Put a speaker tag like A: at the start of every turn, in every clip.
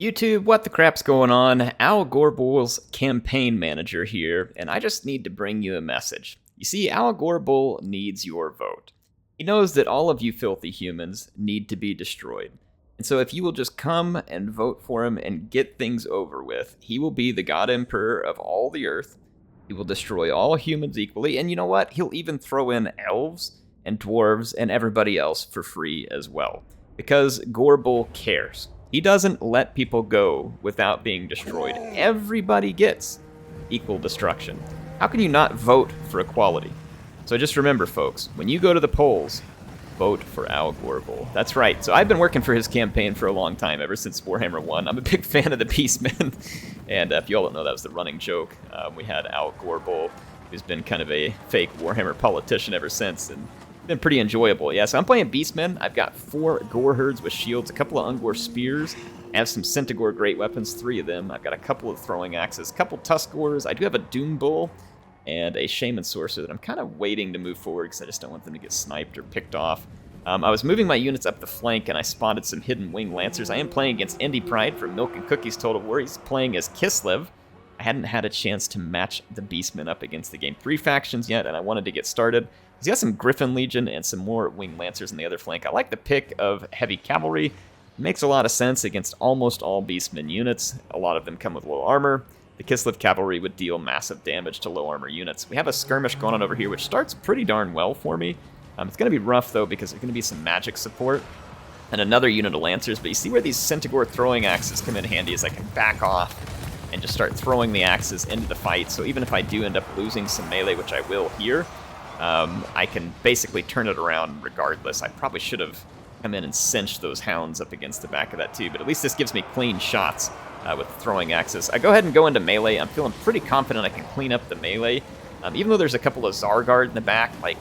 A: YouTube, what the crap's going on? Al Gorebull's campaign manager here, and I just need to bring you a message. You see, Al Gorebull needs your vote. He knows that all of you filthy humans need to be destroyed. And so if you will just come and vote for him and get things over with, he will be the God Emperor of all the Earth. He will destroy all humans equally, and you know what? He'll even throw in elves and dwarves and everybody else for free as well. Because Gorebull cares. He doesn't let people go without being destroyed. Everybody gets equal destruction. How can you not vote for equality? So just remember, folks, when you go to the polls, vote for Al Gorebull. That's right. So I've been working for his campaign for a long time, ever since Warhammer 1. I'm a big fan of the Beastmen. And if you all don't know, that was the running joke. We had Al Gorebull, who's been kind of a fake Warhammer politician ever since, and been pretty enjoyable. Yeah, so I'm playing Beastmen. I've got 4 Gore herds with shields, a couple of Ungor spears. I have some Centaur great weapons, 3 of them. I've got a couple of throwing axes, a couple Tuskors. I do have a Doom Bull and a Shaman Sorcerer that I'm kind of waiting to move forward because I just don't want them to get sniped or picked off. I was moving my units up the flank and I spotted some hidden wing lancers. I am playing against Indy Pride from Milk and Cookies Total War. He's playing as Kislev. I hadn't had a chance to match the Beastmen up against the Game 3 factions yet, and I wanted to get started. He's got some Griffin Legion and some more Wing Lancers on the other flank. I like the pick of Heavy Cavalry. It makes a lot of sense against almost all Beastmen units. A lot of them come with low armor. The Kislev Cavalry would deal massive damage to low armor units. We have a skirmish going on over here, which starts pretty darn well for me. It's going to be rough, though, because there's going to be some magic support and another unit of Lancers. But you see where these Centaur throwing axes come in handy is I can back off and just start throwing the axes into the fight. So even if I do end up losing some melee, which I will here, I can basically turn it around regardless. I probably should have come in and cinched those hounds up against the back of that too, but at least this gives me clean shots with throwing axes. I go ahead and go into melee. I'm feeling pretty confident I can clean up the melee. Even though there's a couple of Zargard in the back, like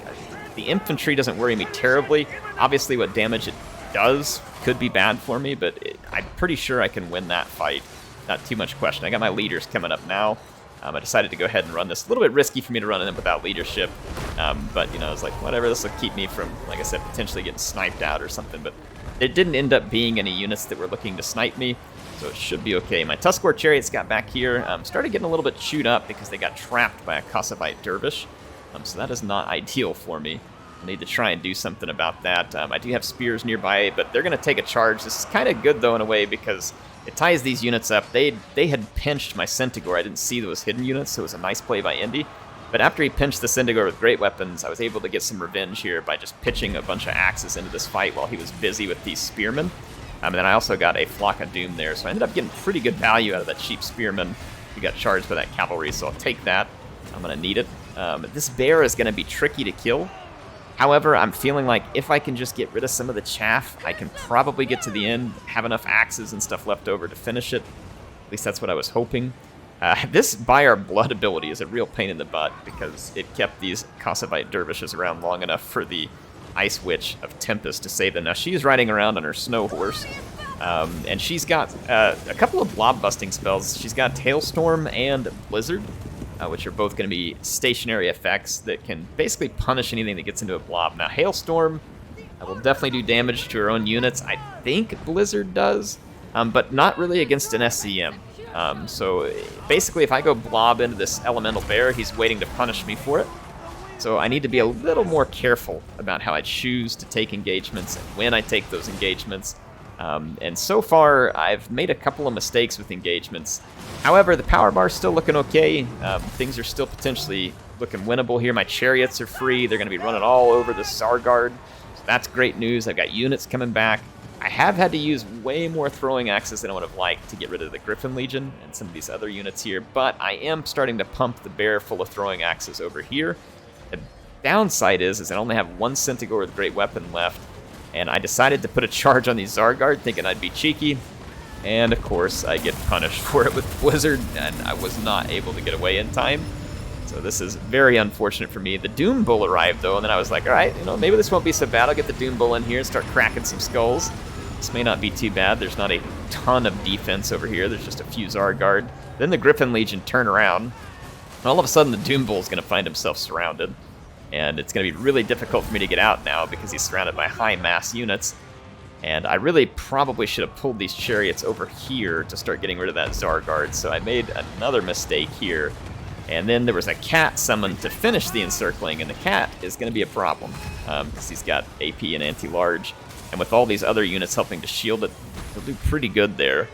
A: the infantry doesn't worry me terribly. Obviously what damage it does could be bad for me, but I'm pretty sure I can win that fight. Not too much question. I got my leaders coming up now. I decided to go ahead and run this. A little bit risky for me to run in without leadership, but you know, I was like, whatever, this will keep me from, like I said, potentially getting sniped out or something, but it didn't end up being any units that were looking to snipe me, so it should be okay. My Tuskor Chariots got back here, started getting a little bit chewed up because they got trapped by a Kossovite Dervish, so that is not ideal for me. I need to try and do something about that. I do have spears nearby, but they're going to take a charge. This is kind of good, though, in a way, because it ties these units up. They had pinched my Centaur. I didn't see those hidden units, so it was a nice play by Indy. But after he pinched the Centaur with great weapons, I was able to get some revenge here by just pitching a bunch of axes into this fight while he was busy with these spearmen. And then I also got a Flock of Doom there, so I ended up getting pretty good value out of that cheap spearman. He got charged by that cavalry, so I'll take that. I'm going to need it. This bear is going to be tricky to kill. However, I'm feeling like if I can just get rid of some of the chaff, I can probably get to the end, have enough axes and stuff left over to finish it. At least that's what I was hoping. This Buy Our Blood ability is a real pain in the butt because it kept these Kossovite dervishes around long enough for the Ice Witch of Tempest to save them. Now, she's riding around on her snow horse, and she's got a couple of blob busting spells. She's got Hailstorm and Blizzard, which are both going to be stationary effects that can basically punish anything that gets into a blob. Now, Hailstorm will definitely do damage to her own units. I think Blizzard does, but not really against an SCM. So basically, if I go blob into this elemental bear, he's waiting to punish me for it. So I need to be a little more careful about how I choose to take engagements and when I take those engagements. And so far, I've made a couple of mistakes with engagements. However, the power bar's still looking okay. Things are still potentially looking winnable here. My chariots are free. They're going to be running all over the Zargard. So that's great news. I've got units coming back. I have had to use way more throwing axes than I would have liked to get rid of the Griffin Legion and some of these other units here, but I am starting to pump the bear full of throwing axes over here. The downside is I only have one Centaur with great weapon left, and I decided to put a charge on these Zargard thinking I'd be cheeky, and of course I get punished for it with Blizzard, and I was not able to get away in time. So this is very unfortunate for me. The Doom Bull arrived though, and then I was like, alright, you know, maybe this won't be so bad. I'll get the Doom Bull in here and start cracking some skulls. This may not be too bad. There's not a ton of defense over here. There's just a few Zargard. Then the Griffin Legion turn around, and all of a sudden the Doom Bull is going to find himself surrounded. And it's going to be really difficult for me to get out now because he's surrounded by high mass units. And I really probably should have pulled these chariots over here to start getting rid of that Tsar Guard, so I made another mistake here. And then there was a cat summoned to finish the encircling, and the cat is going to be a problem, because he's got AP and anti-large. And with all these other units helping to shield it, he'll do pretty good there.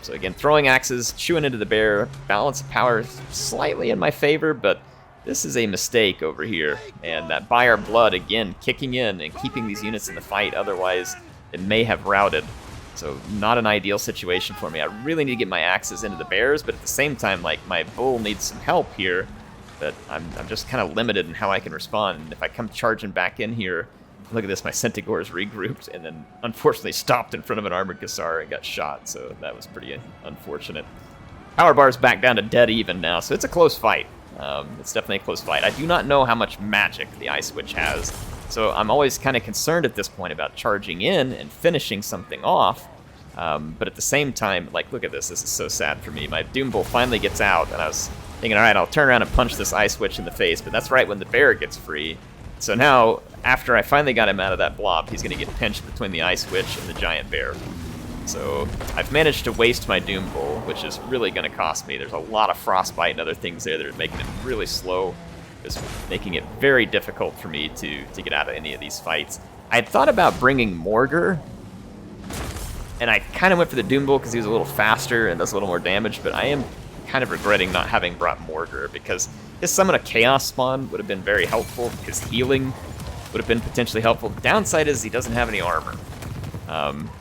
A: So again, throwing axes, chewing into the bear, balance of power slightly in my favor, but this is a mistake over here. And that Buy Our Blood, again, kicking in and keeping these units in the fight, otherwise it may have routed. So not an ideal situation for me. I really need to get my axes into the bears, but at the same time, like, my bull needs some help here. But I'm just kind of limited in how I can respond. And if I come charging back in here, look at this, my Centaurs regrouped and then unfortunately stopped in front of an armored Hussar and got shot. So that was pretty unfortunate. Power bar's back down to dead even now, so it's a close fight. It's definitely a close fight. I do not know how much magic the Ice Witch has, so I'm always kind of concerned at this point about charging in and finishing something off. But at the same time, like, look at this. This is so sad for me. My Doom Bull finally gets out, and I was thinking, all right, I'll turn around and punch this Ice Witch in the face, but that's right when the bear gets free. So now, after I finally got him out of that blob, he's going to get pinched between the Ice Witch and the giant bear. So I've managed to waste my Doom Bull, which is really going to cost me. There's a lot of frostbite and other things there that are making it really slow. It's making it very difficult for me to get out of any of these fights. I had thought about bringing Morgar, and I kind of went for the Doom Bull because he was a little faster and does a little more damage, but I am kind of regretting not having brought Morgar, because his Summon a Chaos spawn would have been very helpful. His healing would have been potentially helpful. The downside is he doesn't have any armor.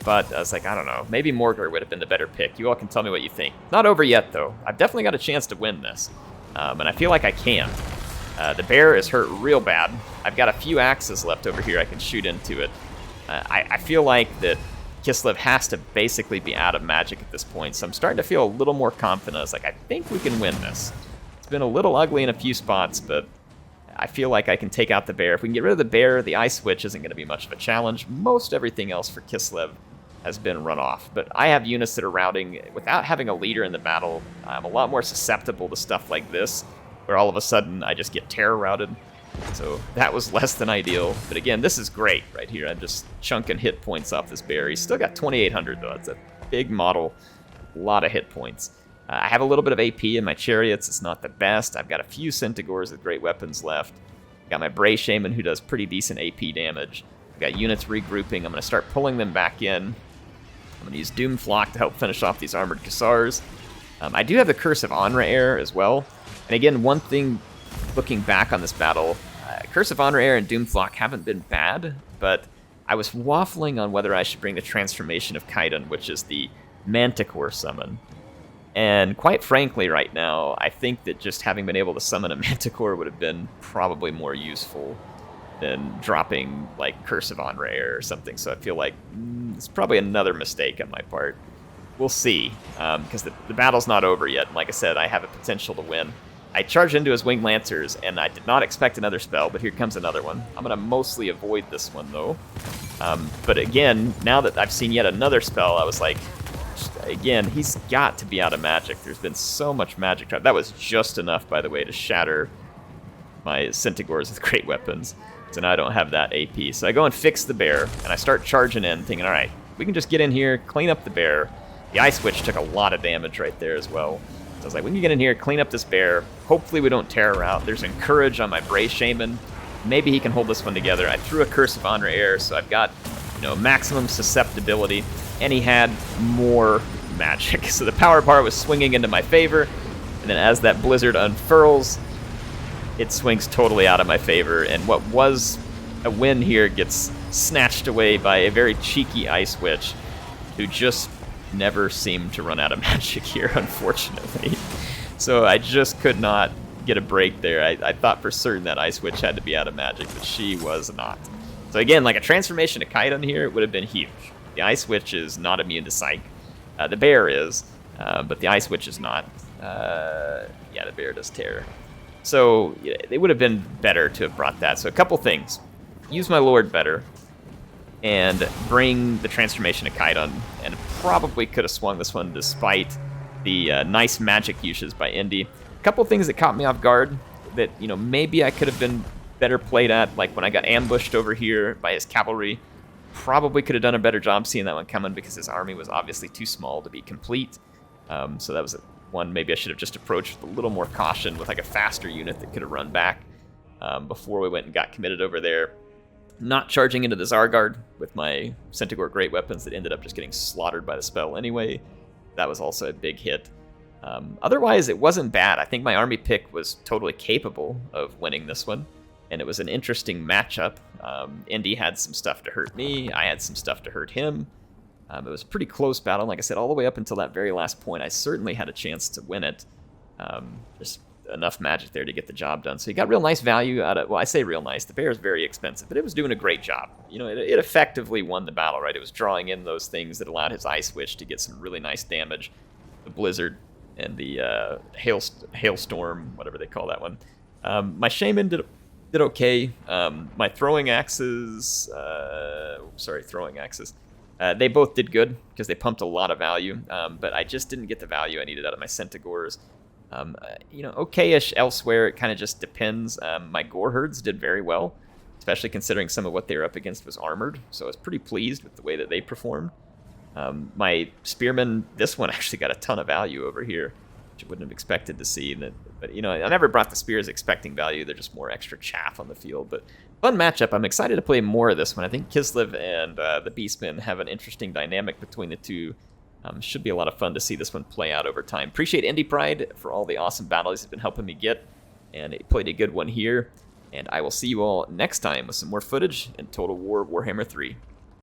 A: But I was like, I don't know, maybe Morgar would have been the better pick. You all can tell me what you think. Not over yet, though. I've definitely got a chance to win this, and I feel like I can. The bear is hurt real bad. I've got a few axes left over here I can shoot into it. I feel like that Kislev has to basically be out of magic at this point, so I'm starting to feel a little more confident. I was like, I think we can win this. It's been a little ugly in a few spots, but I feel like I can take out the bear. If we can get rid of the bear, the Ice Witch isn't going to be much of a challenge. Most everything else for Kislev has been run off. But I have units that are routing. Without having a leader in the battle, I'm a lot more susceptible to stuff like this, where all of a sudden I just get terror routed. So that was less than ideal. But again, this is great right here. I'm just chunking hit points off this bear. He's still got 2,800, though. It's a big model. A lot of hit points. I have a little bit of AP in my chariots. It's not the best. I've got a few Centaurs with great weapons left. I've got my Bray Shaman, who does pretty decent AP damage. I've got units regrouping. I'm going to start pulling them back in. I'm going to use Doom Flock to help finish off these armored Hussars. I do have the Curse of Honra Heir as well. And again, one thing, looking back on this battle, Curse of Honra Heir and Doom Flock haven't been bad, but I was waffling on whether I should bring the Transformation of Kaidan, which is the Manticore summon. And quite frankly, right now, I think that just having been able to summon a Manticore would have been probably more useful than dropping, like, Curse of Honra Heir or something. So I feel like it's probably another mistake on my part. We'll see, because the battle's not over yet. And like I said, I have a potential to win. I charged into his Winged Lancers, and I did not expect another spell, but here comes another one. I'm going to mostly avoid this one, though. But again, now that I've seen yet another spell, I was like, again, he's got to be out of magic. There's been so much magic. That was just enough, by the way, to shatter my Centaurs with great weapons. So now I don't have that AP. So I go and fix the bear, and I start charging in, thinking, all right, we can just get in here, clean up the bear. The Ice Witch took a lot of damage right there as well. So I was like, we can get in here, clean up this bear. Hopefully we don't tear her out. There's Encourage on my Bray Shaman. Maybe he can hold this one together. I threw a Curse of Honra Heir, so I've got, maximum susceptibility. And he had more magic. So the power bar was swinging into my favor. And then as that blizzard unfurls, it swings totally out of my favor. And what was a win here gets snatched away by a very cheeky Ice Witch who just never seemed to run out of magic here, unfortunately. So I just could not get a break there. I thought for certain that Ice Witch had to be out of magic, but she was not. So again, like a transformation to Kaidan here, it would have been huge. The Ice Witch is not immune to Psych. The bear is, but the Ice Witch is not. Yeah, the bear does terror. So yeah, it would have been better to have brought that. So a couple things. Use my Lord better, and bring the transformation to Kaidan, and probably could have swung this one despite the nice magic uses by Indy. A couple things that caught me off guard that, maybe I could have been better played at, like when I got ambushed over here by his cavalry. probably could have done a better job seeing that one coming because his army was obviously too small to be complete. So that was one maybe I should have just approached with a little more caution with like a faster unit that could have run back before we went and got committed over there. Not charging into the Zargard with my Centaur Great Weapons that ended up just getting slaughtered by the spell anyway. That was also a big hit. Otherwise, it wasn't bad. I think my army pick was totally capable of winning this one, and it was an interesting matchup. Indy had some stuff to hurt me. I had some stuff to hurt him. It was a pretty close battle. Like I said, all the way up until that very last point, I certainly had a chance to win it. Just enough magic there to get the job done. So he got real nice value out of, well, I say real nice. The bear is very expensive, but it was doing a great job. You know, it effectively won the battle, right? It was drawing in those things that allowed his Ice Witch to get some really nice damage. The Blizzard and the Hailstorm, whatever they call that one. My Shaman did okay. My Throwing Axes, they both did good because they pumped a lot of value, but I just didn't get the value I needed out of my Centaurs. Okay-ish elsewhere. It kind of just depends. My Gore Herds did very well, especially considering some of what they were up against was armored, so I was pretty pleased with the way that they performed. My Spearmen, this one actually got a ton of value over here, which I wouldn't have expected to see. But you know, I never brought the Spears expecting value. They're just more extra chaff on the field. But fun matchup. I'm excited to play more of this one. I think Kislev and the Beastmen have an interesting dynamic between the two. Should be a lot of fun to see this one play out over time. Appreciate Indie Pride for all the awesome battles he's been helping me get, and he played a good one here. And I will see you all next time with some more footage in Total War Warhammer 3.